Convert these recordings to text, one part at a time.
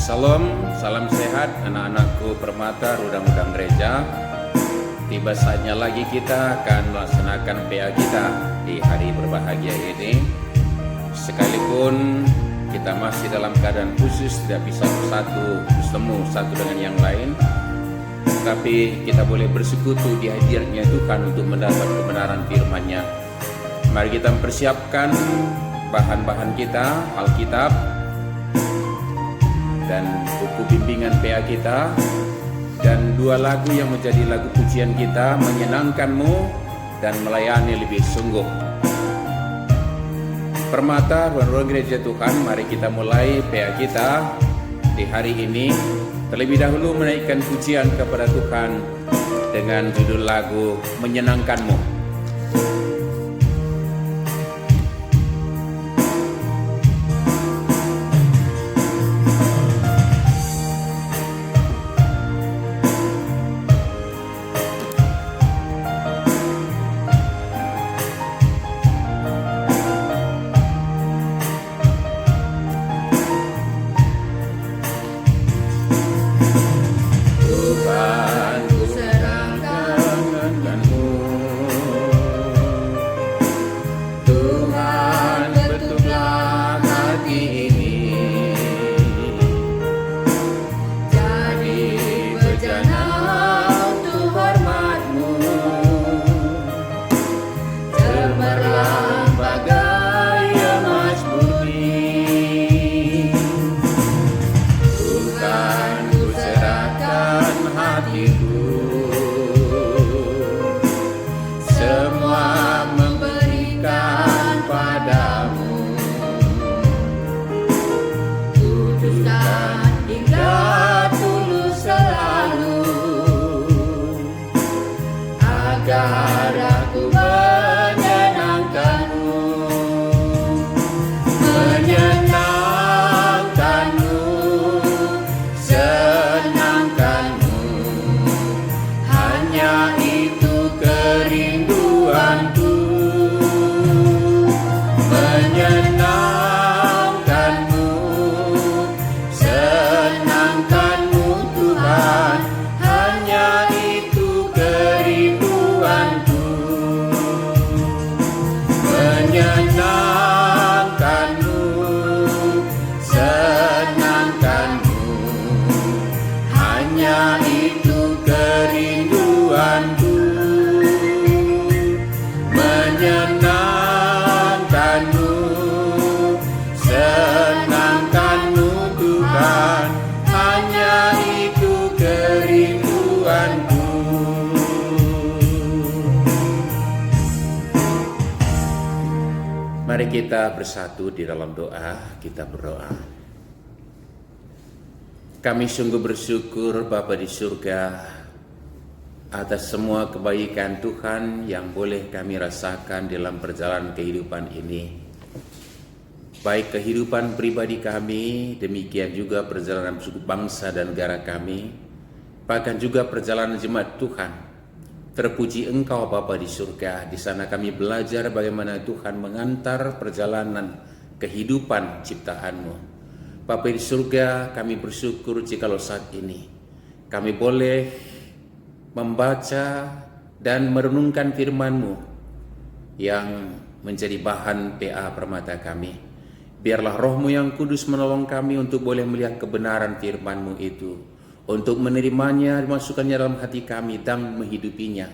Salam, salam sehat anak-anakku Permata Rudang-Rudang Gereja. Tiba saatnya lagi kita akan melaksanakan PA kita di hari berbahagia ini. Sekalipun kita masih dalam keadaan khusus, tidak bisa bertemu satu dengan yang lain, tapi kita boleh bersekutu di hadirnya Tuhan untuk mendapat kebenaran firman-Nya. Mari kita mempersiapkan bahan-bahan kita, Alkitab, dan buku bimbingan PA kita, dan dua lagu yang menjadi lagu pujian kita, Menyenangkanmu dan Melayani Lebih Sungguh. Permata Rudang-Rudang Gereja Tuhan, mari kita mulai PA kita di hari ini. Terlebih dahulu menaikkan pujian kepada Tuhan dengan judul lagu Menyenangkanmu. Mari kita bersatu di dalam doa, kita berdoa. Kami sungguh bersyukur Bapa di surga atas semua kebaikan Tuhan yang boleh kami rasakan dalam perjalanan kehidupan ini. Baik kehidupan pribadi kami, demikian juga perjalanan suku bangsa dan negara kami, bahkan juga perjalanan jemaat Tuhan. Terpuji Engkau Bapa di surga, di sana kami belajar bagaimana Tuhan mengantar perjalanan kehidupan ciptaan-Mu. Bapa di surga, kami bersyukur jikalau saat ini kami boleh membaca dan merenungkan firman-Mu yang menjadi bahan PA Permata kami. Biarlah Roh-Mu yang kudus menolong kami untuk boleh melihat kebenaran firman-Mu itu, untuk menerimanya, dimasukkannya dalam hati kami dan menghidupinya,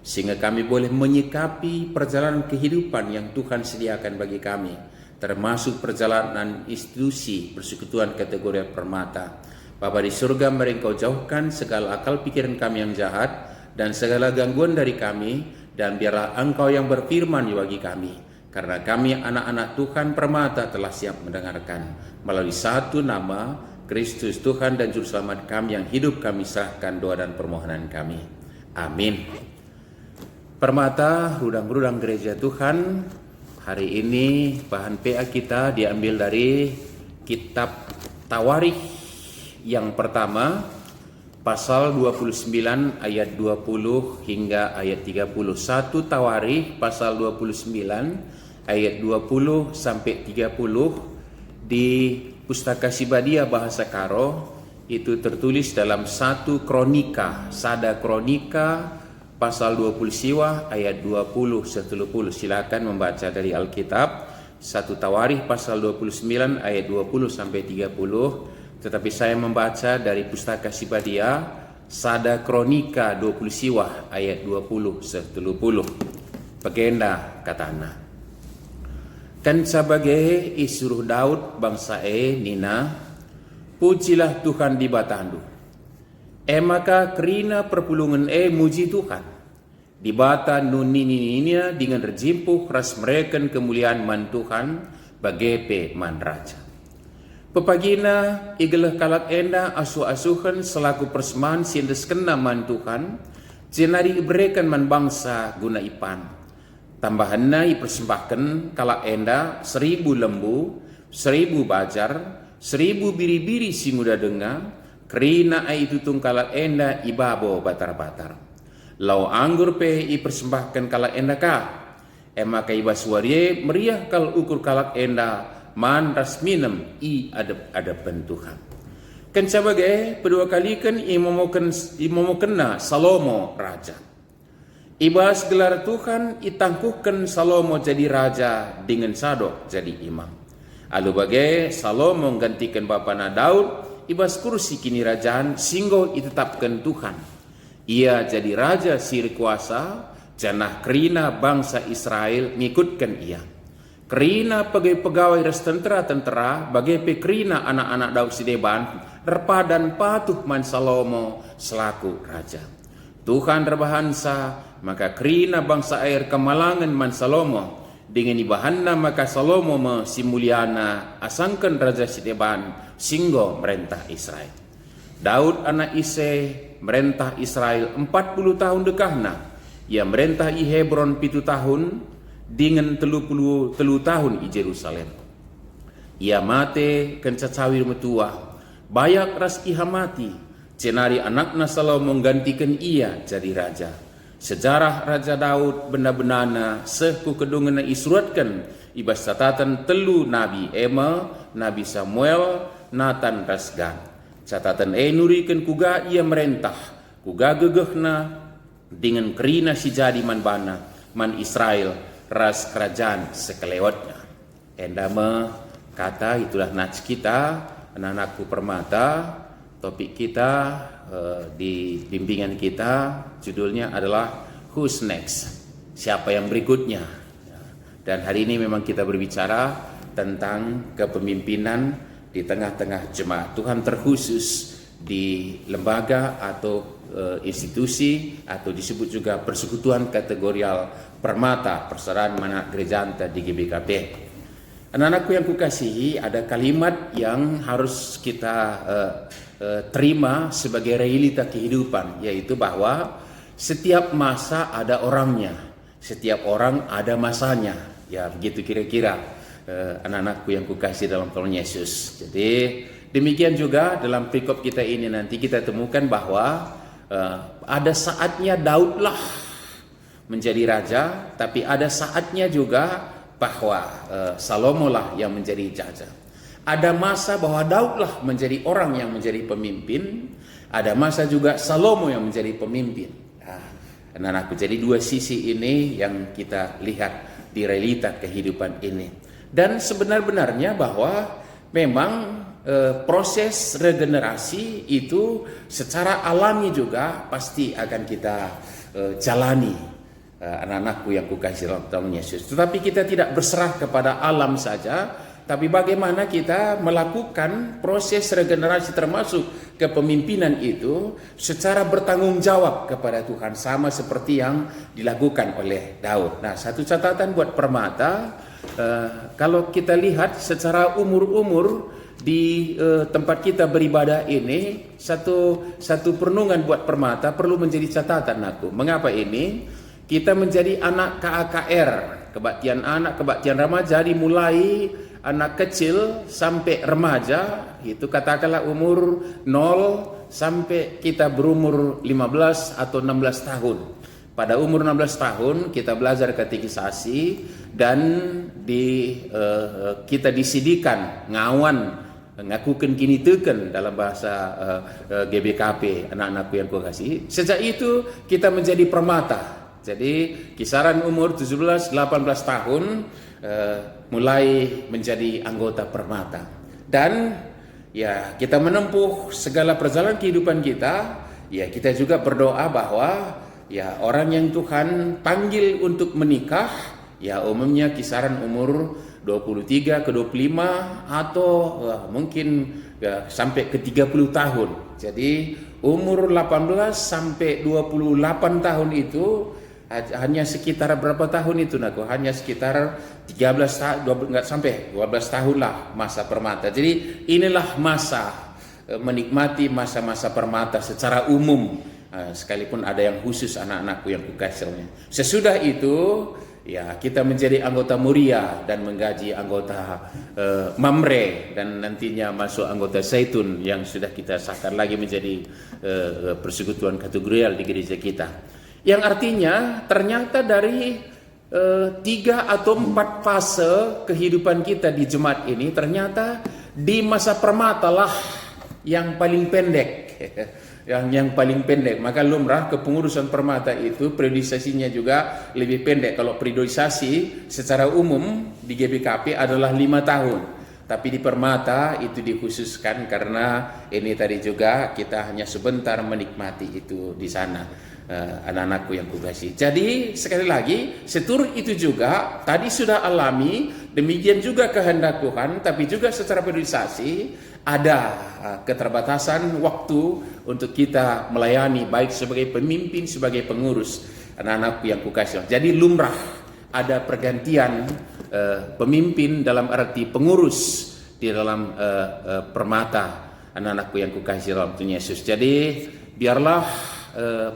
sehingga kami boleh menyikapi perjalanan kehidupan yang Tuhan sediakan bagi kami, termasuk perjalanan institusi persekutuan kategori Permata. Bapa di surga, mari Engkau jauhkan segala akal pikiran kami yang jahat dan segala gangguan dari kami, dan biarlah Engkau yang berfirman bagi kami, karena kami anak-anak Tuhan Permata telah siap mendengarkan melalui satu nama Kristus Tuhan dan Juru Selamat kami yang hidup, kami sahkan doa dan permohonan kami. Amin. Permata Rudang-Rudang Gereja Tuhan, hari ini bahan PA kita diambil dari kitab Tawarikh yang pertama, pasal 29 ayat 20 hingga ayat 31. Tawarikh pasal 29 ayat 20 sampai 30 di Pustaka Sibadia bahasa Karo itu tertulis dalam 1 Kronika, Sada Kronika pasal 20 siwa ayat 20 30. Silakan membaca dari Alkitab. 1 Tawarikh pasal 29 ayat 20 sampai 30. Tetapi saya membaca dari Pustaka Sibadia Sada Kronika 20 siwa ayat 20 30. Pagenda katana. Kan sebagai isuruh Daud bangsa nina pujilah Tuhan di batandu. Maka kerina perpulungan muji Tuhan. Di bata nunininya dengan rejimpuh ras mereken kemuliaan man Tuhan bagepe man raja. Pepagina igelah kalak enda asuh-asuhan selaku persembahan sindes kena man Tuhan. Jenari ibrekan man bangsa guna ipan. Tambahanna ipersembahkan kalak enda 1000 lembu, 1000 bajar, 1000 biri-biri si muda dengar, kerina itu tungkalak enda ibabo batar-batar. Lau anggur pe ipersembahkan kalak enda ka, maka ibaswarie meriah kal ukur kalak enda man ras minem i adep-adepan Tuhan. Kan sebagai kedua kali kan imomokena Salomo raja. Ibas gelar Tuhan itangkuhkan Salomo jadi raja dengan Sadok jadi imam. Alu bagai Salomo menggantikan bapana Daud, ibas kursi kini rajaan singgo ditetapkan Tuhan. Ia jadi raja siri kuasa, janah kerina bangsa Israel ngikutkan ia. Kerina pegawai res tentera bagai pekerina anak-anak Daud sideban, repadan patuh man Salomo selaku raja. Tuhan rebahansa, maka kerina bangsa air kemalangan man Salomo. Dengan ibahanna maka Salomo simuliana asangkan raja sideban singgo merentah Israel. Daud anak Ise merentah Israel 40 tahun dekahna. Ia merentah i Hebron 7 tahun dengan 30 tahun i Jerusalem. Ia mate kencacawir metua bayak ras iha mati. Cenari anakna Salomo menggantikan ia jadi raja. Sejarah Raja Daud benda-bendana seku kedungana isuratkan ibas catatan telu Nabi Ema, Nabi Samuel, Nathan Rasgan. Catatan nurikan kuga ia merentah, kuga gegehna dengan kerina si jadi man bana, man Israel, ras kerajaan sekelewatnya. Endama kata itulah nats kita, anak-anakku permata, topik kita di bimbingan kita judulnya adalah Who's Next? Siapa yang berikutnya? Dan hari ini memang kita berbicara tentang kepemimpinan di tengah-tengah jemaat Tuhan, terkhusus di lembaga atau institusi atau disebut juga persekutuan kategorial Permata Persaudaraan Anak Gereja Anta di GBKP. Anak-anakku yang kukasihi, ada kalimat yang harus kita terima sebagai realita kehidupan, yaitu bahwa setiap masa ada orangnya, setiap orang ada masanya. Ya begitu kira-kira anak-anakku yang kukasih dalam Tuhan Yesus. Jadi demikian juga dalam perikop kita ini nanti kita temukan bahwa ada saatnya Daudlah menjadi raja, tapi ada saatnya juga bahwa Salomo lah yang menjadi raja. Ada masa bahwa Daudlah menjadi orang yang menjadi pemimpin, ada masa juga Salomo yang menjadi pemimpin. Anak-anakku, jadi dua sisi ini yang kita lihat di realita kehidupan ini. Dan sebenar-benarnya bahwa memang proses regenerasi itu secara alami juga pasti akan kita jalani, anak-anakku yang kukasih dalam Tuhan Yesus. Tetapi kita tidak berserah kepada alam saja, tapi bagaimana kita melakukan proses regenerasi termasuk kepemimpinan itu secara bertanggung jawab kepada Tuhan, sama seperti yang dilakukan oleh Daud. Nah, satu catatan buat Permata, kalau kita lihat secara umur-umur di tempat kita beribadah ini, satu perenungan buat Permata perlu menjadi catatan aku. Mengapa ini? Kita menjadi anak KAKR, kebaktian anak, kebaktian remaja, dimulai anak kecil sampai remaja, itu katakanlah umur 0 sampai kita berumur 15 atau 16 tahun. Pada umur 16 tahun kita belajar katekisasi dan kita disidikan ngawan ngakukan kini teken dalam bahasa GBKP, anak-anakku yang kukasihi. Sejak itu kita menjadi permata. Jadi kisaran umur 17-18 tahun mulai menjadi anggota permata. Dan ya kita menempuh segala perjalanan kehidupan kita. Ya kita juga berdoa bahwa ya orang yang Tuhan panggil untuk menikah, ya umumnya kisaran umur 23 ke 25 atau mungkin sampai ke 30 tahun. Jadi umur 18 sampai 28 tahun itu hanya sekitar berapa tahun itu Naku? Hanya sekitar 13 tahun, enggak sampai 12 tahun lah masa permata. Jadi inilah masa menikmati masa-masa permata secara umum, sekalipun ada yang khusus anak-anakku yang kukasihnya. Sesudah itu ya kita menjadi anggota Muria dan menggaji anggota Mamre, dan nantinya masuk anggota Zaitun yang sudah kita sahkan lagi menjadi persekutuan kategorial di gereja kita. Yang artinya ternyata dari 3 atau 4 fase kehidupan kita di jemaat ini, ternyata di masa permata lah yang paling pendek. yang paling pendek. Maka lumrah kepengurusan permata itu periodisasinya juga lebih pendek. Kalau periodisasi secara umum di GBKP adalah 5 tahun, tapi di permata itu dikhususkan karena ini tadi juga kita hanya sebentar menikmati itu di sana, anak-anakku yang kukasihi. Jadi sekali lagi seturut itu juga tadi sudah alami, demikian juga kehendak Tuhan, tapi juga secara periodisasi ada keterbatasan waktu untuk kita melayani baik sebagai pemimpin, sebagai pengurus, anak-anakku yang kukasihi. Jadi lumrah ada pergantian pemimpin dalam arti pengurus di dalam permata, anak-anakku yang kukasihi dalam Tuhan Yesus. Jadi biarlah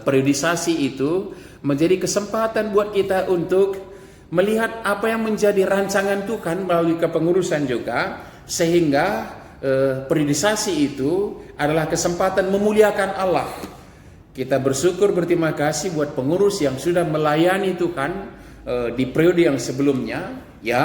periodisasi itu menjadi kesempatan buat kita untuk melihat apa yang menjadi rancangan Tuhan melalui kepengurusan juga, sehingga periodisasi itu adalah kesempatan memuliakan Allah. Kita bersyukur, berterima kasih buat pengurus yang sudah melayani Tuhan di periode yang sebelumnya. Ya,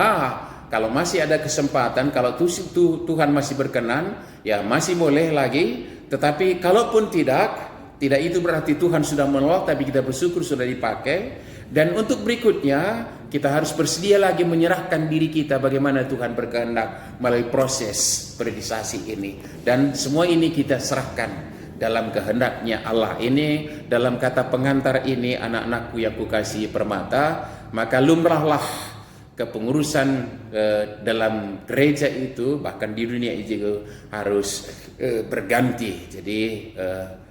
kalau masih ada kesempatan, kalau Tuhan masih berkenan, ya masih boleh lagi. Tetapi kalaupun tidak itu berarti Tuhan sudah menolak, tapi kita bersyukur sudah dipakai. Dan untuk berikutnya kita harus bersedia lagi menyerahkan diri kita bagaimana Tuhan berkehendak melalui proses periodisasi ini. Dan semua ini kita serahkan dalam kehendaknya Allah ini, dalam kata pengantar ini, anak-anakku yang kukasihi permata. Maka lumrahlah kepengurusan dalam gereja itu, bahkan di dunia itu harus berganti. Jadi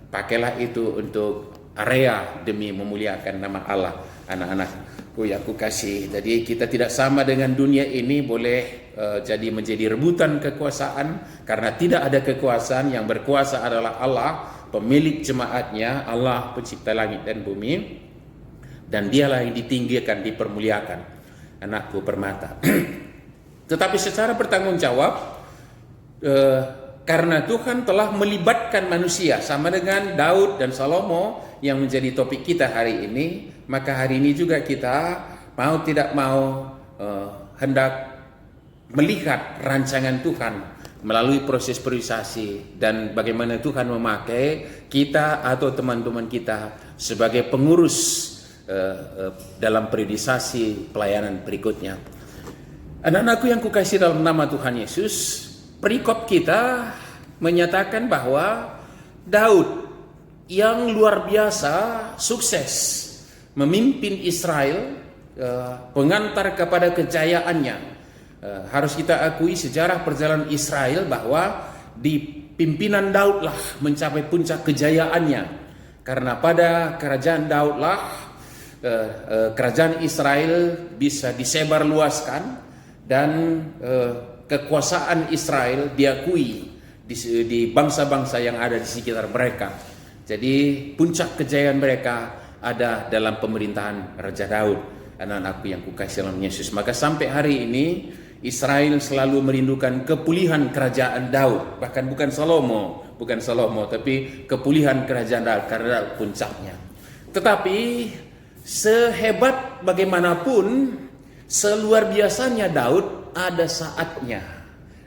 pakailah itu untuk area demi memuliakan nama Allah, anak-anakku yang kukasihi. Jadi kita tidak sama dengan dunia ini, boleh jadi menjadi rebutan kekuasaan, karena tidak ada kekuasaan. Yang berkuasa adalah Allah, pemilik jemaatnya, Allah pencipta langit dan bumi, dan dialah yang ditinggikan, dipermuliakan, anakku permata. Tetapi secara bertanggung jawab, karena Tuhan telah melibatkan manusia, sama dengan Daud dan Salomo yang menjadi topik kita hari ini, maka hari ini juga kita mau tidak mau hendak melihat rancangan Tuhan melalui proses periodisasi, dan bagaimana Tuhan memakai kita atau teman-teman kita sebagai pengurus dalam periodisasi pelayanan berikutnya. Anak-anakku yang kukasihi dalam nama Tuhan Yesus, perikop kita menyatakan bahwa Daud yang luar biasa sukses memimpin Israel, pengantar kepada kejayaannya. Harus kita akui sejarah perjalanan Israel bahwa di pimpinan Daudlah mencapai puncak kejayaannya, karena pada kerajaan Daudlah kerajaan Israel bisa disebarluaskan, dan kekuasaan Israel diakui di bangsa-bangsa yang ada di sekitar mereka. Jadi puncak kejayaan mereka ada dalam pemerintahan Raja Daud, anak-anakku yang kukasihi dalam Yesus. Maka sampai hari ini Israel selalu merindukan kepulihan kerajaan Daud, bahkan bukan Salomo, tapi kepulihan kerajaan Daud karena puncaknya. Tetapi sehebat bagaimanapun, seluar biasanya Daud, ada saatnya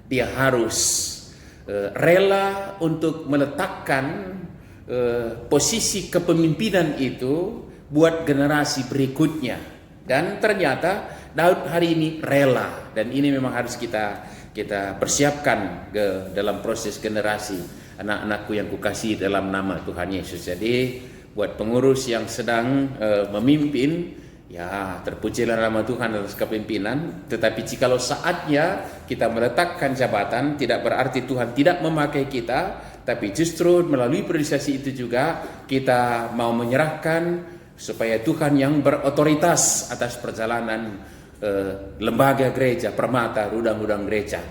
dia harus rela untuk meletakkan posisi kepemimpinan itu buat generasi berikutnya. Dan ternyata Daud hari ini rela, dan ini memang harus kita persiapkan dalam proses generasi. Anak-anakku yang kukasihi dalam nama Tuhan Yesus. Jadi buat pengurus yang sedang memimpin, ya terpujilah nama Tuhan atas kepemimpinan. Tetapi jikalau saatnya kita meletakkan jabatan, tidak berarti Tuhan tidak memakai kita, tapi justru melalui priorisasi itu juga kita mau menyerahkan supaya Tuhan yang berotoritas atas perjalanan lembaga gereja, permata, rudang-rudang gereja.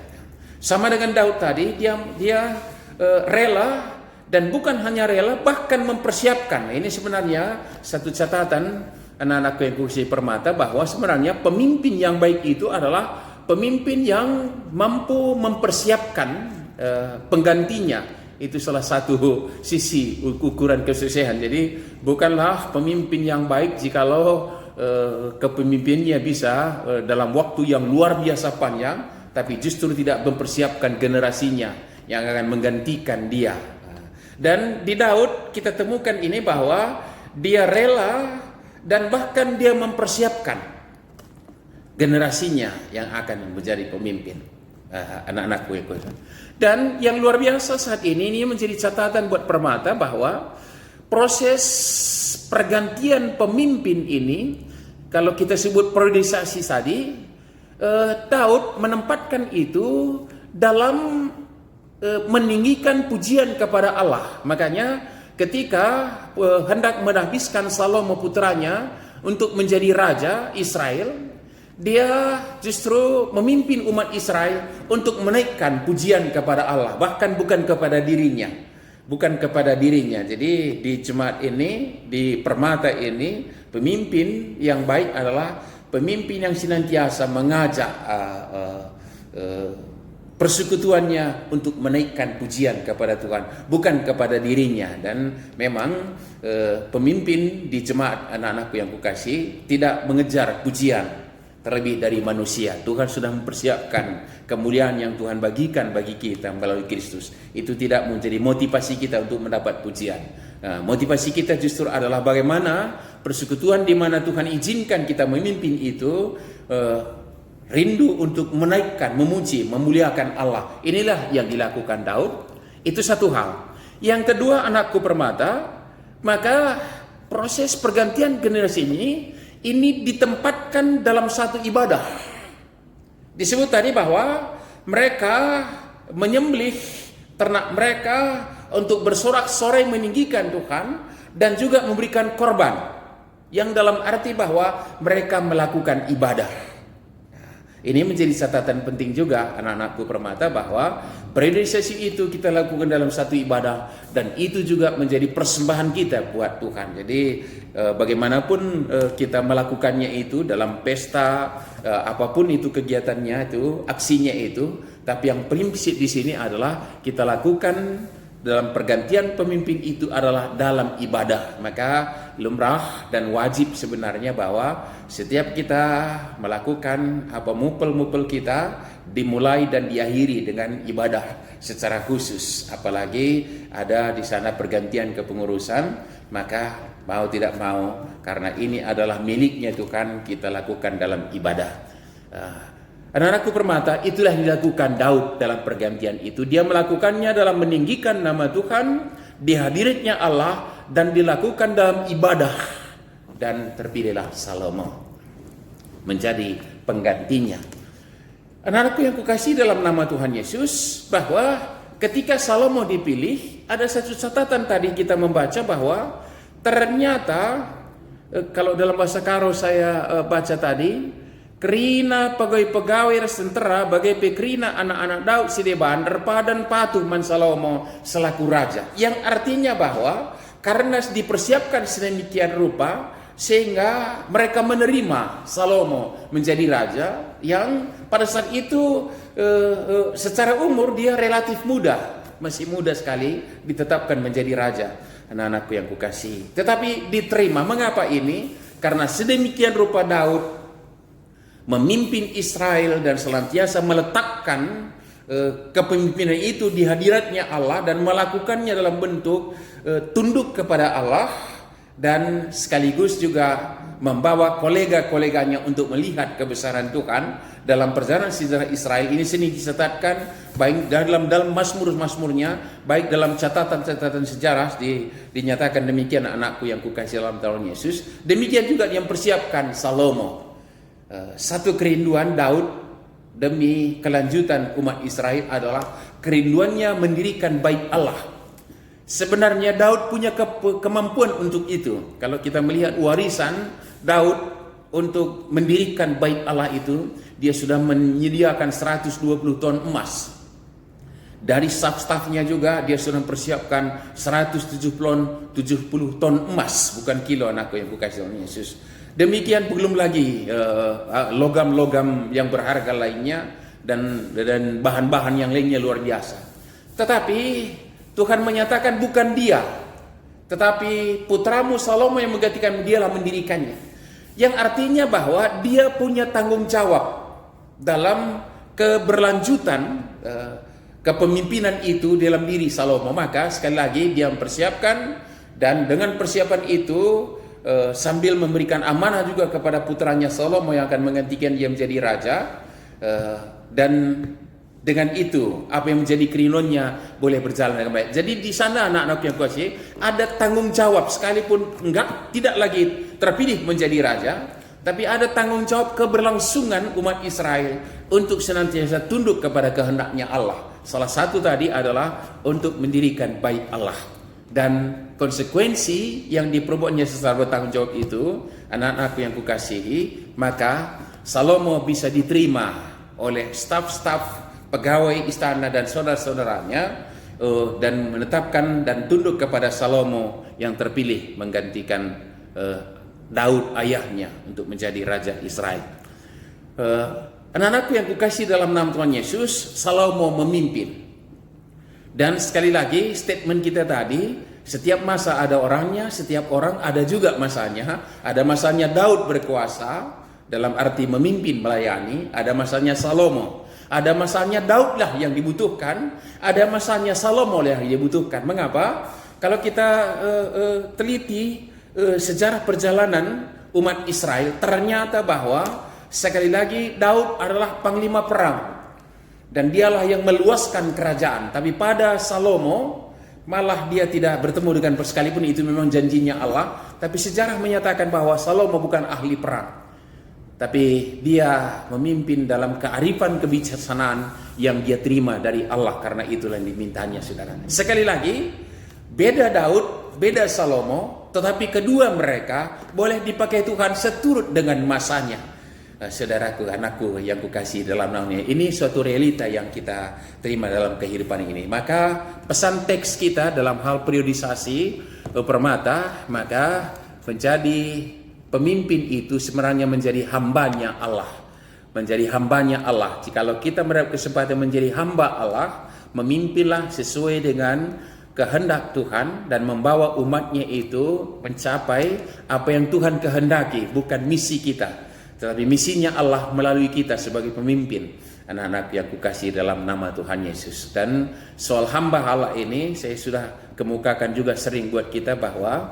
Sama dengan Daud tadi, dia rela, dan bukan hanya rela, bahkan mempersiapkan. Ini sebenarnya satu catatan anak-anakku yang kukasihi permata, bahwa sebenarnya pemimpin yang baik itu adalah pemimpin yang mampu mempersiapkan penggantinya. Itu salah satu sisi ukuran kesuksesan. Jadi bukanlah pemimpin yang baik jikalau kepemimpinnya bisa dalam waktu yang luar biasa panjang, tapi justru tidak mempersiapkan generasinya yang akan menggantikan dia. Dan di Daud kita temukan ini bahwa dia rela dan bahkan dia mempersiapkan generasinya yang akan menjadi pemimpin. Anak-anakku ya. Dan yang luar biasa saat ini menjadi catatan buat permata bahwa proses pergantian pemimpin ini, kalau kita sebut priorisasi tadi, Daud menempatkan itu dalam meninggikan pujian kepada Allah. Makanya ketika hendak menahbiskan Salomo putranya untuk menjadi raja Israel, dia justru memimpin umat Israel untuk menaikkan pujian kepada Allah, bahkan bukan kepada dirinya. Jadi di jemaat ini, di permata ini, pemimpin yang baik adalah pemimpin yang senantiasa mengajak persekutuannya untuk menaikkan pujian kepada Tuhan, bukan kepada dirinya. Dan memang pemimpin di jemaat anak-anakku yang kukasihi tidak mengejar pujian terlebih dari manusia. Tuhan sudah mempersiapkan kemuliaan yang Tuhan bagikan bagi kita melalui Kristus. Itu tidak menjadi motivasi kita untuk mendapat pujian. Motivasi kita justru adalah bagaimana persekutuan di mana Tuhan izinkan kita memimpin itu rindu untuk menaikkan, memuji, memuliakan Allah. Inilah yang dilakukan Daud. Itu satu hal. Yang kedua, anakku permata, maka proses pergantian generasi ini ditempatkan dalam satu ibadah. Disebut tadi bahwa mereka menyembelih ternak mereka untuk bersorak-sorai meninggikan Tuhan, dan juga memberikan korban, yang dalam arti bahwa mereka melakukan ibadah. Ini menjadi catatan penting juga anak-anakku permata, bahwa priorisasi itu kita lakukan dalam satu ibadah, dan itu juga menjadi persembahan kita buat Tuhan. Jadi bagaimanapun kita melakukannya itu dalam pesta, apapun itu kegiatannya itu, aksinya itu, tapi yang prinsip di sini adalah kita lakukan dalam pergantian pemimpin itu adalah dalam ibadah. Maka lumrah dan wajib sebenarnya bahwa setiap kita melakukan mupel-mupel kita dimulai dan diakhiri dengan ibadah secara khusus. Apalagi ada di sana pergantian kepengurusan, maka mau tidak mau, karena ini adalah miliknya Tuhan, kita lakukan dalam ibadah. Anak-anakku permata, itulah yang dilakukan Daud dalam pergantian itu. Dia melakukannya dalam meninggikan nama Tuhan, dihadiratnya Allah, dan dilakukan dalam ibadah. Dan terpilihlah Salomo menjadi penggantinya. Anak-anakku yang kukasihi dalam nama Tuhan Yesus, bahwa ketika Salomo dipilih, ada satu catatan tadi kita membaca bahwa ternyata, kalau dalam bahasa Karo saya baca tadi, kerina pegawai-pegawai tentera bagai pekerina anak-anak Daud sideban derpadan patuh man Salomo selaku raja. Yang artinya bahwa karena dipersiapkan sedemikian rupa, sehingga mereka menerima Salomo menjadi raja, yang pada saat itu secara umur dia relatif muda, masih muda sekali ditetapkan menjadi raja. Anak-anakku yang kukasihi, tetapi diterima. Mengapa ini? Karena sedemikian rupa Daud memimpin Israel dan senantiasa meletakkan kepemimpinan itu di hadiratnya Allah dan melakukannya dalam bentuk tunduk kepada Allah, dan sekaligus juga membawa kolega-koleganya untuk melihat kebesaran Tuhan dalam perjalanan sejarah Israel ini. Sini dicatatkan baik dalam mazmur-mazmurnya, baik dalam catatan-catatan sejarah dinyatakan demikian, anakku yang kukasihi dalam Tuhan Yesus. Demikian juga yang persiapkan Salomo. Satu kerinduan Daud demi kelanjutan umat Israel adalah kerinduannya mendirikan bait Allah. Sebenarnya Daud punya kemampuan untuk itu. Kalau kita melihat warisan Daud untuk mendirikan bait Allah itu, dia sudah menyediakan 120 ton emas. Dari staf-stafnya juga dia sudah mempersiapkan 170 ton emas, bukan kilo, anakku yang kukasihi dalam Yesus. Demikian belum lagi logam-logam yang berharga lainnya dan bahan-bahan yang lainnya luar biasa. Tetapi Tuhan menyatakan bukan dia, tetapi putramu Salomo yang menggantikan, dialah mendirikannya. Yang artinya bahwa dia punya tanggung jawab dalam keberlanjutan kepemimpinan itu dalam diri Salomo. Maka sekali lagi dia mempersiapkan, dan dengan persiapan itu sambil memberikan amanah juga kepada putranya Salomo yang akan menggantikan dia menjadi raja, dan dengan itu apa yang menjadi kerinduannya boleh berjalan dengan baik. Jadi di sana anak-anak yang kukasihi ada tanggung jawab, sekalipun tidak lagi terpilih menjadi raja, tapi ada tanggung jawab keberlangsungan umat Israel untuk senantiasa tunduk kepada kehendaknya Allah. Salah satu tadi adalah untuk mendirikan bait Allah, dan konsekuensi yang diperbuatnya secara bertanggung jawab itu, anak-anakku yang kukasihi, maka Salomo bisa diterima oleh staf-staf pegawai istana dan saudara-saudaranya, dan menetapkan dan tunduk kepada Salomo yang terpilih menggantikan Daud ayahnya untuk menjadi raja Israel. Anak-anakku yang kukasihi dalam nama Tuhan Yesus, Salomo memimpin. Dan sekali lagi statement kita tadi, setiap masa ada orangnya, setiap orang ada juga masanya. Ada masanya Daud berkuasa dalam arti memimpin, melayani. Ada masanya Salomo. Ada masanya Daud lah yang dibutuhkan, ada masanya Salomo lah yang dibutuhkan. Mengapa? Kalau kita teliti sejarah perjalanan umat Israel, ternyata bahwa sekali lagi Daud adalah panglima perang, dan dialah yang meluaskan kerajaan. Tapi pada Salomo malah dia tidak bertemu dengan, sekalipun itu memang janjinya Allah, tapi sejarah menyatakan bahwa Salomo bukan ahli perang, tapi dia memimpin dalam kearifan kebijaksanaan yang dia terima dari Allah, karena itulah yang dimintanya, saudara. Sekali lagi, beda Daud, beda Salomo, tetapi kedua mereka boleh dipakai Tuhan seturut dengan masanya. Saudaraku, anakku yang kukasihi dalam namanya, ini suatu realita yang kita terima dalam kehidupan ini. Maka pesan teks kita dalam hal periodisasi permata, maka menjadi pemimpin itu sebenarnya menjadi hambanya Allah. Menjadi hambanya Allah. Jikalau kita mendapat kesempatan menjadi hamba Allah, memimpinlah sesuai dengan kehendak Tuhan dan membawa umatnya itu mencapai apa yang Tuhan kehendaki, bukan misi kita, tetapi misinya Allah melalui kita sebagai pemimpin. Anak-anak yang kukasihi dalam nama Tuhan Yesus. Dan soal hamba Allah ini saya sudah kemukakan juga sering buat kita, bahwa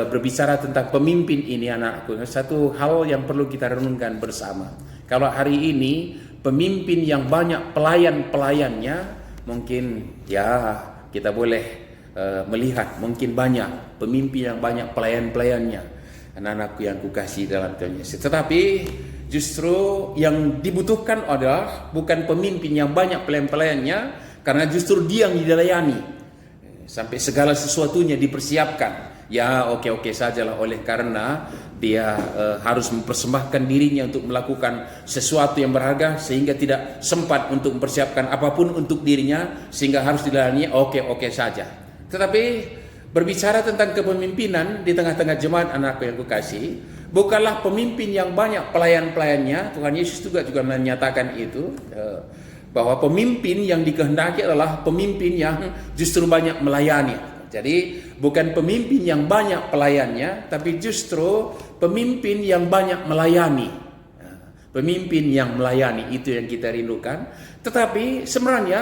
berbicara tentang pemimpin ini, anakku, satu hal yang perlu kita renungkan bersama. Kalau hari ini pemimpin yang banyak pelayan-pelayannya, mungkin ya kita boleh melihat mungkin banyak pemimpin yang banyak pelayan-pelayannya, anak-anakku yang kukasihi dalam Tuhan Yesus. Tetapi justru yang dibutuhkan adalah bukan pemimpin yang banyak pelayan-pelayannya, karena justru dia yang dilayani sampai segala sesuatunya dipersiapkan. Ya oke-oke sajalah, oleh karena dia harus mempersembahkan dirinya untuk melakukan sesuatu yang berharga, sehingga tidak sempat untuk mempersiapkan apapun untuk dirinya, sehingga harus dilayani oke-oke saja. Tetapi berbicara tentang kepemimpinan di tengah-tengah jemaat, anakku yang kukasihi, bukanlah pemimpin yang banyak pelayan-pelayannya. Tuhan Yesus juga menyatakan itu, bahwa pemimpin yang dikehendaki adalah pemimpin yang justru banyak melayani. Jadi bukan pemimpin yang banyak pelayannya, tapi justru pemimpin yang banyak melayani. Pemimpin yang melayani itu yang kita rindukan. Tetapi sebenarnya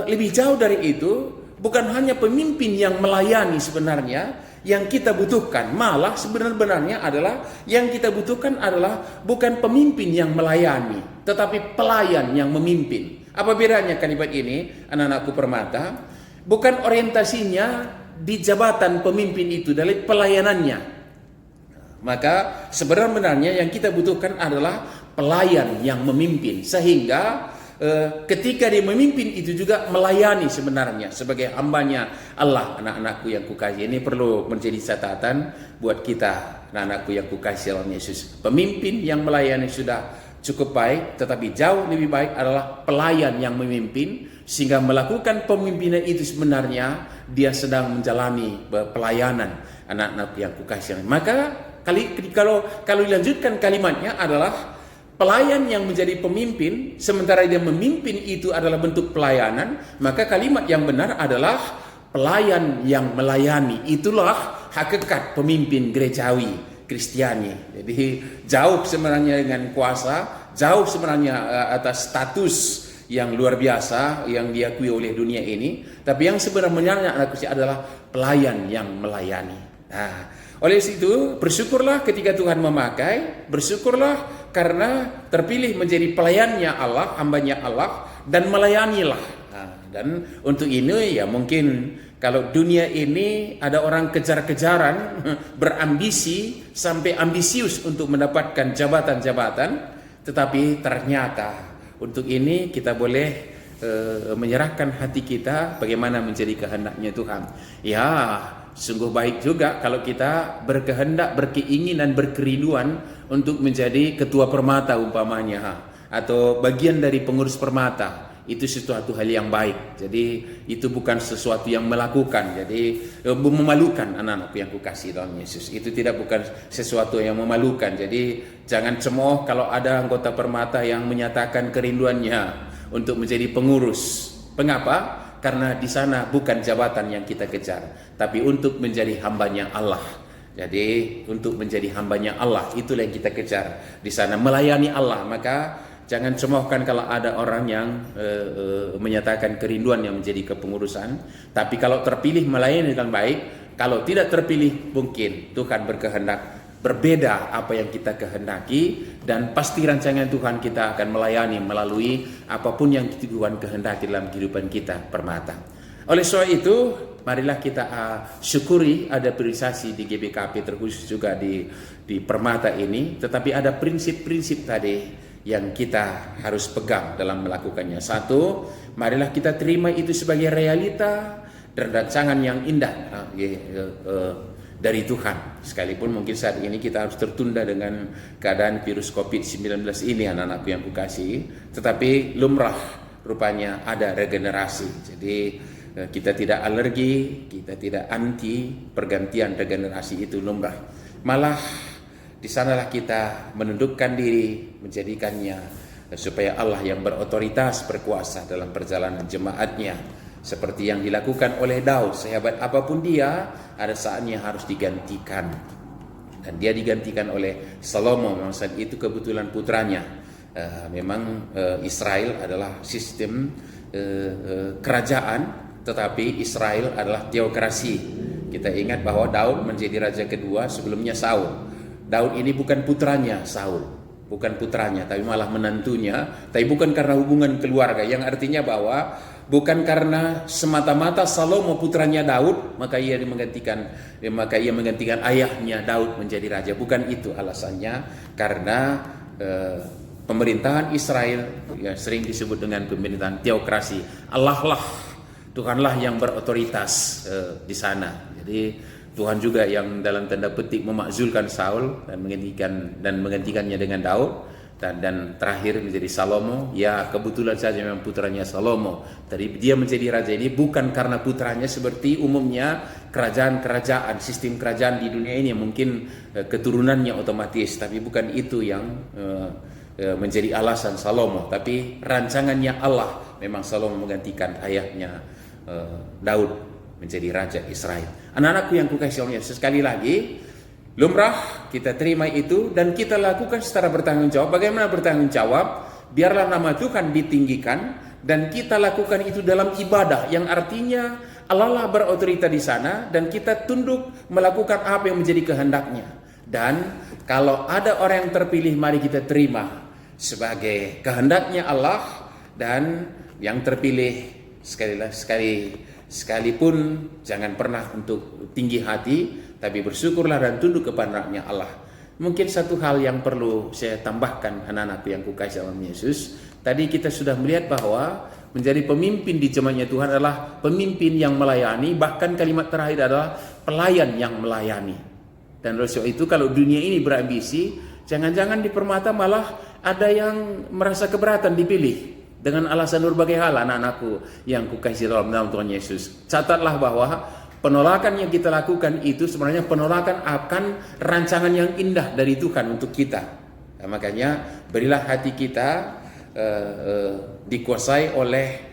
lebih jauh dari itu, bukan hanya pemimpin yang melayani sebenarnya yang kita butuhkan. Malah sebenarnya adalah yang kita butuhkan adalah bukan pemimpin yang melayani, tetapi pelayan yang memimpin. Apa bedanya kalimat ini, anak-anakku permata? Bukan orientasinya di jabatan pemimpin itu, dari pelayanannya. Maka sebenarnya yang kita butuhkan adalah pelayan yang memimpin, sehingga ketika dia memimpin itu juga melayani sebenarnya sebagai hambanya Allah. Anak-anakku yang kukasih, ini perlu menjadi catatan buat kita, anak-anakku yang kukasih dalam Yesus. Pemimpin yang melayani sudah cukup baik, tetapi jauh lebih baik adalah pelayan yang memimpin, sehingga melakukan pemimpinan itu sebenarnya dia sedang menjalani pelayanan, anak-anak yang kukasih. Maka kalau dilanjutkan kalimatnya adalah pelayan yang menjadi pemimpin, sementara dia memimpin itu adalah bentuk pelayanan, maka kalimat yang benar adalah pelayan yang melayani. Itulah hakikat pemimpin gerejawi Kristiani. Jadi jauh sebenarnya dengan kuasa, jauh sebenarnya atas status yang luar biasa yang diakui oleh dunia ini, tapi yang sebenarnya adalah pelayan yang melayani. Nah, oleh itu bersyukurlah ketika Tuhan memakai, bersyukurlah karena terpilih menjadi pelayannya Allah, hambanya Allah, dan melayanilah. Nah, dan untuk ini ya mungkin kalau dunia ini ada orang kejar-kejaran, berambisi sampai ambisius untuk mendapatkan jabatan-jabatan, tetapi ternyata untuk ini kita boleh menyerahkan hati kita bagaimana menjadi kehendaknya Tuhan. Ya, sungguh baik juga kalau kita berkehendak, berkeinginan, berkerinduan untuk menjadi ketua permata umpamanya, atau bagian dari pengurus permata. Itu sesuatu hal yang baik. Jadi itu bukan sesuatu yang melakukan. Jadi memalukan anak-anakku yang kukasih dalam Yesus. Itu bukan sesuatu yang memalukan. Jadi jangan cemooh kalau ada anggota permata yang menyatakan kerinduannya untuk menjadi pengurus. Mengapa? Karena di sana bukan jabatan yang kita kejar, tapi untuk menjadi hambanya Allah. Jadi untuk menjadi hambanya Allah, itulah yang kita kejar di sana, melayani Allah. Maka jangan cemoohkan kalau ada orang yang menyatakan kerinduan yang menjadi kepengurusan. Tapi kalau terpilih melayani dengan baik, kalau tidak terpilih mungkin Tuhan berkehendak berbeda apa yang kita kehendaki, dan pasti rancangan Tuhan kita akan melayani melalui apapun yang Tuhan kehendaki dalam kehidupan kita permata. Oleh sebab itu, marilah kita syukuri ada priorisasi di GBKP, terkhusus juga di permata ini, tetapi ada prinsip-prinsip tadi yang kita harus pegang dalam melakukannya. Satu, marilah kita terima itu sebagai realita dan rancangan yang indah dari Tuhan. Sekalipun mungkin saat ini kita harus tertunda dengan keadaan virus COVID-19 ini, anak-anakku yang kukasih, tetapi lumrah rupanya ada regenerasi. Jadi kita tidak alergi, kita tidak anti pergantian regenerasi, itu lumrah. Malah di sanalah kita menundukkan diri, menjadikannya supaya Allah yang berotoritas, berkuasa dalam perjalanan jemaatnya. Seperti yang dilakukan oleh Daud, sehebat apapun dia, ada saatnya harus digantikan. Dan dia digantikan oleh Salomo, memang saat itu kebetulan putranya. Memang Israel adalah sistem kerajaan, tetapi Israel adalah teokrasi. Kita ingat bahwa Daud menjadi raja kedua, sebelumnya Saul. Daud ini bukan putranya Saul, bukan putranya, tapi malah menantunya. Tapi bukan karena hubungan keluarga, yang artinya bahwa bukan karena semata-mata Salomo putranya Daud maka ia menggantikan ayahnya Daud menjadi raja. Bukan itu alasannya, karena pemerintahan Israel yang sering disebut dengan pemerintahan teokrasi. Allah lah, Tuhanlah yang berotoritas di sana. Jadi Tuhan juga yang dalam tanda petik memakzulkan Saul dan menggantikannya dengan Daud. Dan terakhir menjadi Salomo. Ya, kebetulan saja memang putranya Salomo. Tadi dia menjadi raja ini bukan karena putranya, seperti umumnya kerajaan-kerajaan, sistem kerajaan di dunia ini mungkin keturunannya otomatis, tapi bukan itu yang menjadi alasan Salomo. Tapi rancangannya Allah, memang Salomo menggantikan ayahnya Daud menjadi raja Israel. Anak-anakku yang kukasih oleh Yesus, sekali lagi lumrah, kita terima itu dan kita lakukan secara bertanggung jawab. Bagaimana bertanggung jawab? Biarlah nama Tuhan ditinggikan dan kita lakukan itu dalam ibadah, yang artinya Allah lah berotorita di sana dan kita tunduk melakukan apa yang menjadi kehendaknya. Dan kalau ada orang yang terpilih, mari kita terima sebagai kehendaknya Allah. Dan yang terpilih sekalipun jangan pernah untuk tinggi hati, tapi bersyukurlah dan tunduk kepada rahmat Allah. Mungkin satu hal yang perlu saya tambahkan, anak-anakku yang kukasih dalam Yesus. Tadi kita sudah melihat bahwa menjadi pemimpin di jemaatnya Tuhan adalah pemimpin yang melayani, bahkan kalimat terakhir adalah pelayan yang melayani. Dan oleh sebab itu kalau dunia ini berambisi, jangan-jangan di permata malah ada yang merasa keberatan dipilih dengan alasan berbagai hal. Anak-anakku yang kukasih dalam nama Tuhan Yesus, catatlah bahwa penolakan yang kita lakukan itu sebenarnya penolakan akan rancangan yang indah dari Tuhan untuk kita. Nah, makanya berilah hati kita dikuasai oleh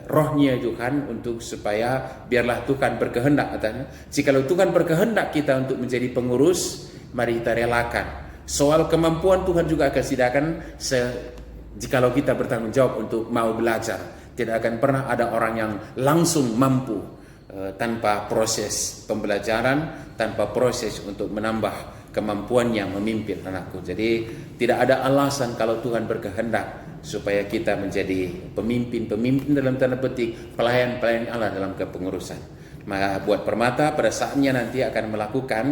rohnya Tuhan untuk supaya biarlah Tuhan berkehendak. Jikalau Tuhan berkehendak kita untuk menjadi pengurus, mari kita relakan. Soal kemampuan Tuhan juga akan sediakan jikalau kita bertanggung jawab untuk mau belajar. Tidak akan pernah ada orang yang langsung mampu tanpa proses pembelajaran, tanpa proses untuk menambah kemampuannya memimpin anakku. Jadi tidak ada alasan kalau Tuhan berkehendak supaya kita menjadi pemimpin dalam tanda petik, pelayan-pelayan Allah dalam kepengurusan. Maka buat permata pada saatnya nanti akan melakukan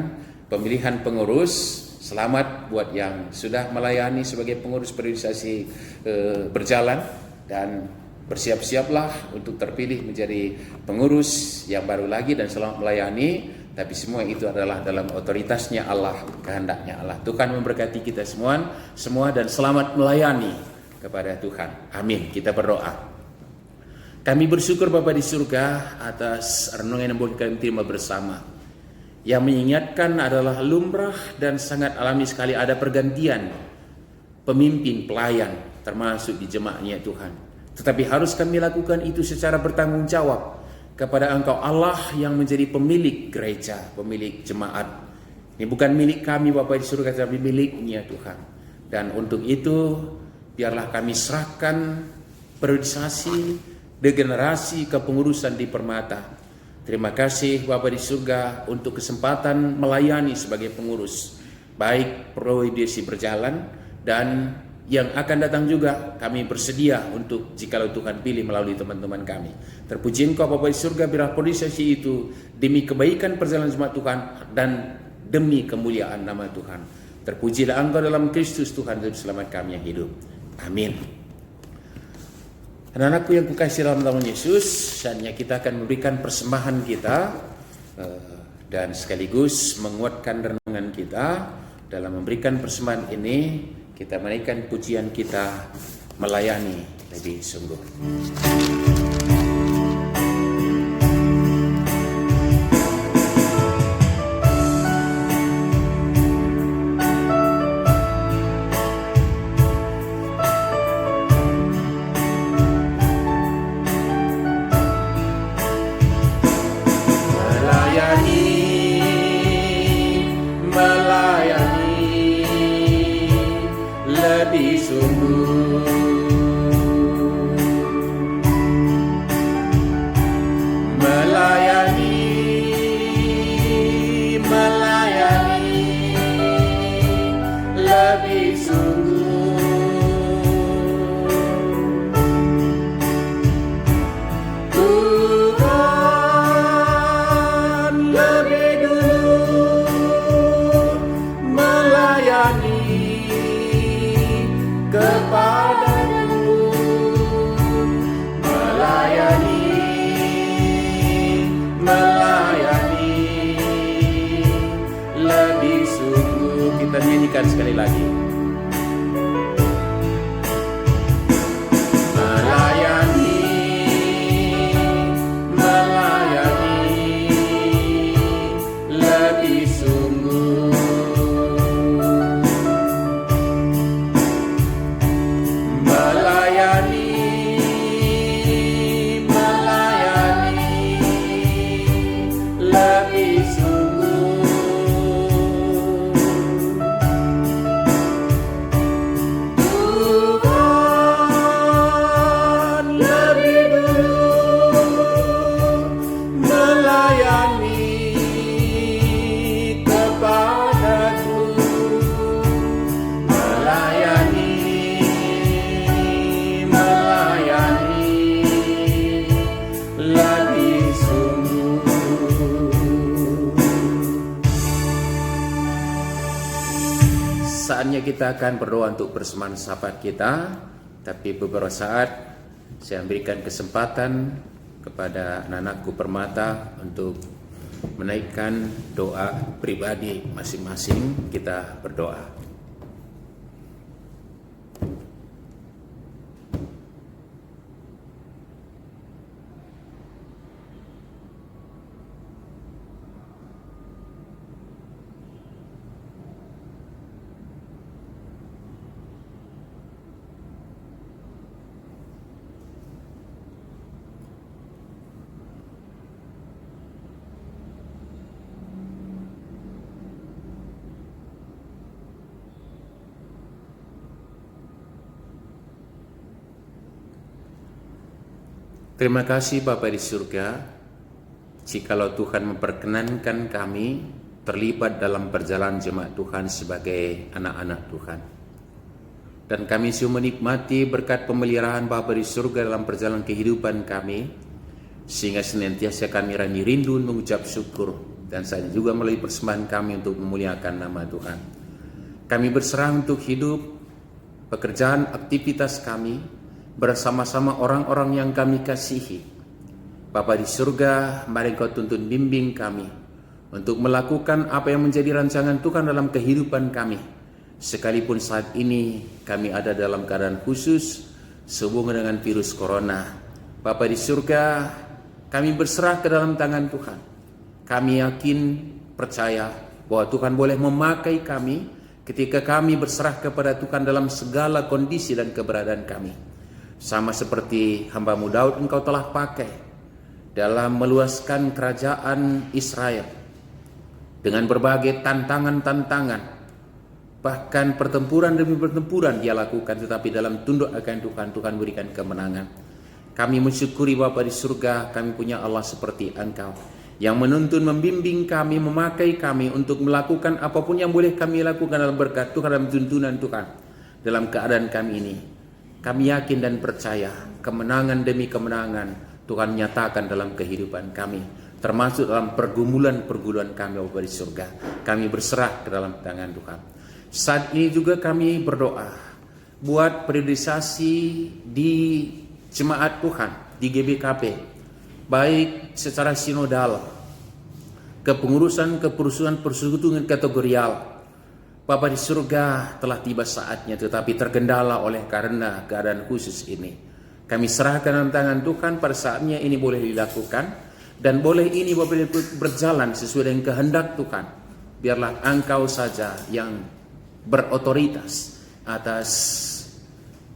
pemilihan pengurus. Selamat buat yang sudah melayani sebagai pengurus periodisasi berjalan, dan bersiap-siaplah untuk terpilih menjadi pengurus yang baru lagi dan selamat melayani. Tapi semua itu adalah dalam otoritasnya Allah, kehendaknya Allah. Tuhan memberkati kita semua dan selamat melayani kepada Tuhan. Amin. Kita berdoa. Kami bersyukur Bapa di surga atas renungan yang boleh kami terima bersama. Yang mengingatkan adalah lumrah dan sangat alami sekali ada pergantian pemimpin pelayan termasuk di jemaatnya Tuhan. Tetapi harus kami lakukan itu secara bertanggung jawab kepada Engkau Allah yang menjadi pemilik gereja, pemilik jemaat. Ini bukan milik kami Bapa di surga, tapi miliknya Tuhan. Dan untuk itu biarlah kami serahkan periodisasi, degenerasi kepengurusan di permata. Terima kasih Bapa di surga untuk kesempatan melayani sebagai pengurus, baik periodisasi berjalan dan yang akan datang juga. Kami bersedia untuk jikalau Tuhan pilih melalui teman-teman kami. Terpuji Engkau Bapa di surga, biarlah periodisasi itu demi kebaikan perjalanan jemaat Tuhan dan demi kemuliaan nama Tuhan. Terpujilah Engkau dalam Kristus Tuhan dan selamat kami yang hidup. Amin. Anak-anakku yang kukasih dalam nama Yesus, saatnya kita akan memberikan persembahan kita dan sekaligus menguatkan renungan kita. Dalam memberikan persembahan ini, kita menaikkan pujian kita melayani lebih sungguh. Sekali lagi. saatnya kita akan berdoa untuk persembahan sahabat kita. Tapi beberapa saat saya berikan kesempatan kepada anak-anakku Permata untuk menaikkan doa pribadi masing-masing. Kita berdoa. Terima kasih Bapa di surga, jikalau Tuhan memperkenankan kami terlibat dalam perjalanan jemaat Tuhan sebagai anak-anak Tuhan. Dan kami semua menikmati berkat pemeliharaan Bapa di surga dalam perjalanan kehidupan kami, sehingga senantiasa kami rindu mengucap syukur, dan saat juga melalui persembahan kami untuk memuliakan nama Tuhan. Kami berserah untuk hidup, pekerjaan, aktivitas kami, bersama-sama orang-orang yang kami kasihi. Bapa di surga, mari Engkau tuntun bimbing kami untuk melakukan apa yang menjadi rancangan Tuhan dalam kehidupan kami. Sekalipun saat ini kami ada dalam keadaan khusus sehubungan dengan virus corona. Bapa di surga, kami berserah ke dalam tangan Tuhan. Kami yakin, percaya bahwa Tuhan boleh memakai kami ketika kami berserah kepada Tuhan dalam segala kondisi dan keberadaan kami. Sama seperti hamba-Mu Daud Engkau telah pakai dalam meluaskan kerajaan Israel dengan berbagai tantangan-tantangan, bahkan pertempuran demi pertempuran dia lakukan, tetapi dalam tunduk akan Tuhan, Tuhan berikan kemenangan. Kami mensyukuri Bapa di surga, kami punya Allah seperti Engkau yang menuntun, membimbing kami, memakai kami untuk melakukan apapun yang boleh kami lakukan dalam berkat Tuhan, dalam tuntunan Tuhan dalam keadaan kami ini. Kami yakin dan percaya kemenangan demi kemenangan Tuhan nyatakan dalam kehidupan kami, termasuk dalam pergumulan-pergumulan kami Bapa di surga. Kami berserah ke dalam tangan Tuhan. Saat ini juga kami berdoa buat priorisasi di jemaat Tuhan, di GBKP, baik secara sinodal, kepengurusan, keperusuhan, persekutuan kategorial. Bapa di surga, telah tiba saatnya, tetapi terkendala oleh karena keadaan khusus ini. Kami serahkan dalam tangan Tuhan, pada saatnya ini boleh dilakukan, dan boleh ini boleh berjalan sesuai dengan kehendak Tuhan. Biarlah Engkau saja yang berotoritas atas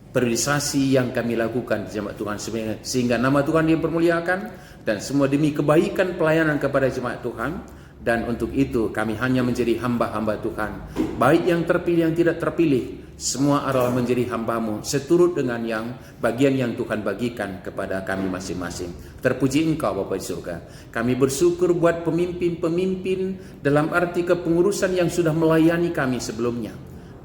priorisasi yang kami lakukan di jemaat Tuhan, sehingga nama Tuhan dipermuliakan, dan semua demi kebaikan pelayanan kepada jemaat Tuhan. Dan untuk itu kami hanya menjadi hamba-hamba Tuhan, baik yang terpilih yang tidak terpilih, semua adalah menjadi hamba-Mu seturut dengan yang bagian yang Tuhan bagikan kepada kami masing-masing. Terpuji Engkau Bapa di surga. Kami bersyukur buat pemimpin-pemimpin dalam arti kepengurusan yang sudah melayani kami sebelumnya,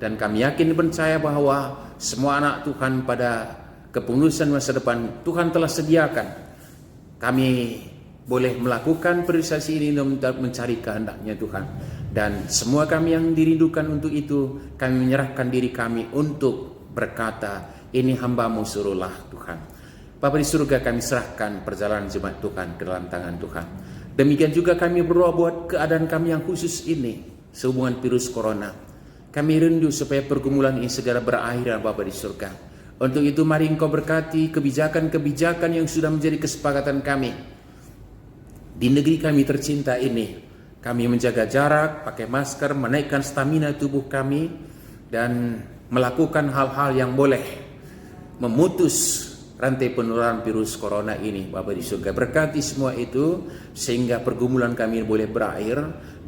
dan kami yakin dan percaya bahwa semua anak Tuhan pada kepengurusan masa depan Tuhan telah sediakan. Kami boleh melakukan priorisasi ini untuk mencari kehendaknya Tuhan. Dan semua kami yang dirindukan untuk itu, kami menyerahkan diri kami untuk berkata, ini hamba-Mu, suruhlah Tuhan. Bapa di surga, kami serahkan perjalanan jemaat Tuhan ke dalam tangan Tuhan. Demikian juga kami berdoa buat keadaan kami yang khusus ini, sehubungan virus corona. Kami rindu supaya pergumulan ini segera berakhir Bapa di surga. Untuk itu mari Engkau berkati kebijakan-kebijakan yang sudah menjadi kesepakatan kami di negeri kami tercinta ini. Kami menjaga jarak, pakai masker, menaikkan stamina tubuh kami, dan melakukan hal-hal yang boleh memutus rantai penularan virus corona ini. Bapa di surga, berkati semua itu sehingga pergumulan kami boleh berakhir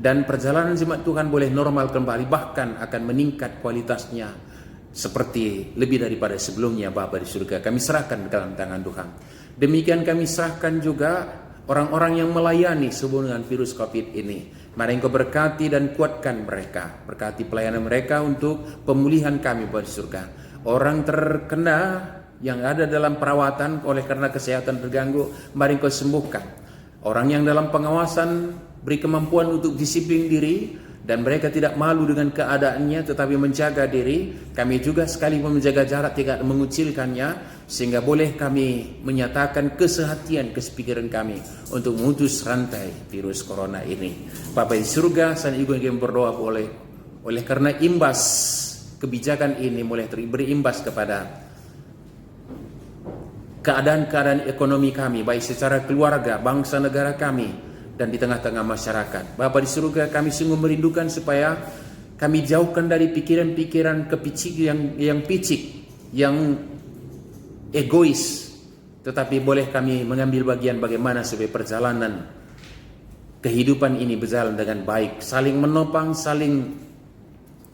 dan perjalanan jemaat Tuhan boleh normal kembali, bahkan akan meningkat kualitasnya seperti lebih daripada sebelumnya. Bapa di surga, kami serahkan ke dalam tangan Tuhan. Demikian kami serahkan juga orang-orang yang melayani sehubungan dengan virus COVID ini. Mari Engkau berkati dan kuatkan mereka. Berkati pelayanan mereka untuk pemulihan kami Bapa di surga. Orang terkena yang ada dalam perawatan oleh karena kesehatan terganggu, mari Engkau sembuhkan. Orang yang dalam pengawasan, beri kemampuan untuk disiplin diri dan mereka tidak malu dengan keadaannya tetapi menjaga diri, kami juga sekalipun menjaga jarak tidak mengucilkannya, sehingga boleh kami menyatakan kesehatian kepikiran kami untuk memutus rantai virus corona ini. Bapa di surga, saat ini kami berdoa oleh karena imbas kebijakan ini mulai berimbas kepada keadaan-keadaan ekonomi kami, baik secara keluarga, bangsa negara kami, dan di tengah-tengah masyarakat. Bapa di surga, kami sungguh merindukan supaya kami jauhkan dari pikiran-pikiran kepicik yang picik, yang egois, tetapi boleh kami mengambil bagian bagaimana supaya perjalanan kehidupan ini berjalan dengan baik, saling menopang, saling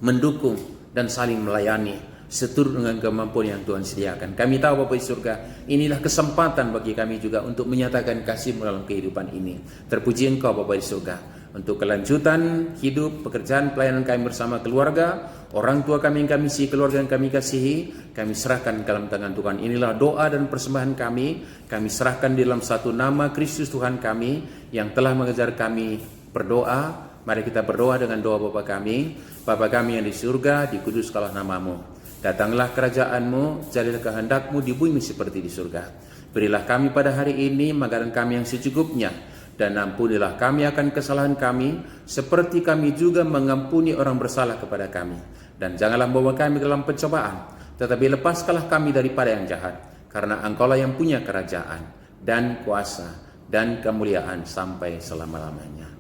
mendukung, dan saling melayani seturut dengan kemampuan yang Tuhan sediakan. Kami tahu Bapa di surga, inilah kesempatan bagi kami juga untuk menyatakan kasih dalam kehidupan ini. Terpuji Engkau Bapa di surga, untuk kelanjutan hidup, pekerjaan, pelayanan kami bersama keluarga, orang tua kami yang kami kasihi, keluarga yang kami kasihi, kami serahkan dalam tangan Tuhan. Inilah doa dan persembahan kami serahkan di dalam satu nama Kristus Tuhan kami yang telah mengajar kami berdoa. Mari kita berdoa dengan doa Bapa kami. Bapa kami yang di surga, dikuduskanlah namamu. Datanglah kerajaan-Mu, jadilah kehendak-Mu di bumi seperti di surga. Berilah kami pada hari ini makanan kami yang secukupnya, dan ampunilah kami akan kesalahan kami, seperti kami juga mengampuni orang bersalah kepada kami. Dan janganlah membawa kami dalam pencobaan, tetapi lepaskanlah kami daripada yang jahat, karena Engkaulah yang punya kerajaan, dan kuasa, dan kemuliaan sampai selama-lamanya.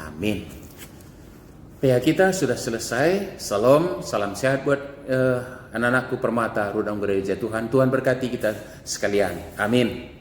Amin. PA kita sudah selesai. Salam sehat buat anak-anakku permata Rudang Gereja Tuhan. Tuhan berkati kita sekalian. Amin.